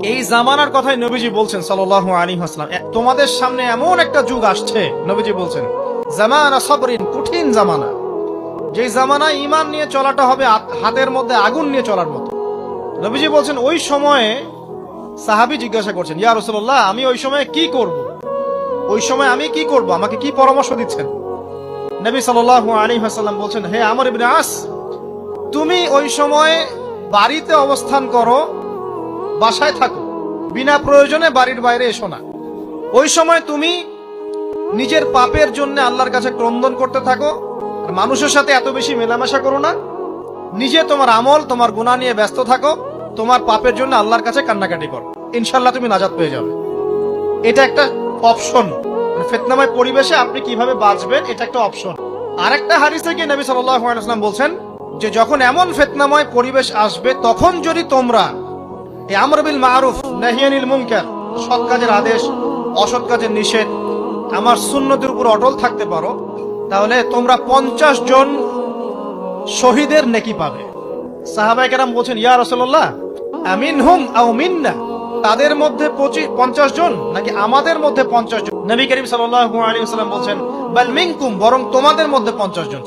এই জামানার কথাই নবীজি বলছেন সাল্লাল্লাহু আলাইহি ওয়াসাল্লাম, তোমাদের সামনে এমন একটা যুগ আসছে, নবীজি বলছেন জামানা সাবরিন, কঠিন জামানা, যে জামানা ঈমান নিয়ে চলাটা হবে হাতের মধ্যে আগুন নিয়ে চলার মতো। নবীজি বলছেন ওই সময়ে সাহাবী জিজ্ঞাসা করছেন, ইয়া রাসূলুল্লাহ, আমি ওই সময়ে কি করব? ওই সময় আমি কি করব, আমাকে কি পরামর্শ দিচ্ছেন? নবী সাল্লাল্লাহু আলাইহি ওয়াসাল্লাম বলছেন, হে আমর ইবনে আস, তুমি ওই সময় বাড়িতে অবস্থান করো, বাসায় থাকো, বিনা প্রয়োজনে বাড়ির বাইরে এসো না। ওই সময় তুমি নিজের পাপের জন্য আল্লাহর কাছে ক্রন্দন করতে থাকো, মানুষের সাথে এত বেশি মেলামেশা করো না, নিজে তোমার আমল তোমার গুনাহ নিয়ে ব্যস্ত থাকো, তোমার পাপের জন্য আল্লাহর কাছে কান্নাকাটি করো, ইনশাআল্লাহ তুমি নাজাত পেয়ে যাবে। এটা একটা অপশন, ফিতনাময় পরিবেশে আপনি কিভাবে বাঁচবেন, এটা একটা অপশন। আরেকটা হাদিসে গিয়ে নবী সাল্লাল্লাহু আলাইহি ওয়াসাল্লাম বলছেন যে যখন এমন ফিতনাময় পরিবেশ আসবে, তখন যদি তোমরা এই আমর বিল মারুফ নাহি আনিল মুনকার, সৎ কাজের আদেশ অসৎ কাজের নিষেধ, আমার সুন্নতের উপর অটল থাকতে পারো, তাহলে তোমরা 50 জন শহীদের নেকি পাবে। সাহাবায়ে কেরাম বলছেন, ইয়া রাসূলুল্লাহ, আমিনহুম আও মিন্না, তাদের মধ্যে 50 জন নাকি আমাদের মধ্যে 50 জন? নবী করিম সাল্লাল্লাহু আলাইহি ওয়াসাল্লাম বলছেন, বাল মিনকুম, বরং তোমাদের মধ্যে 50 জন।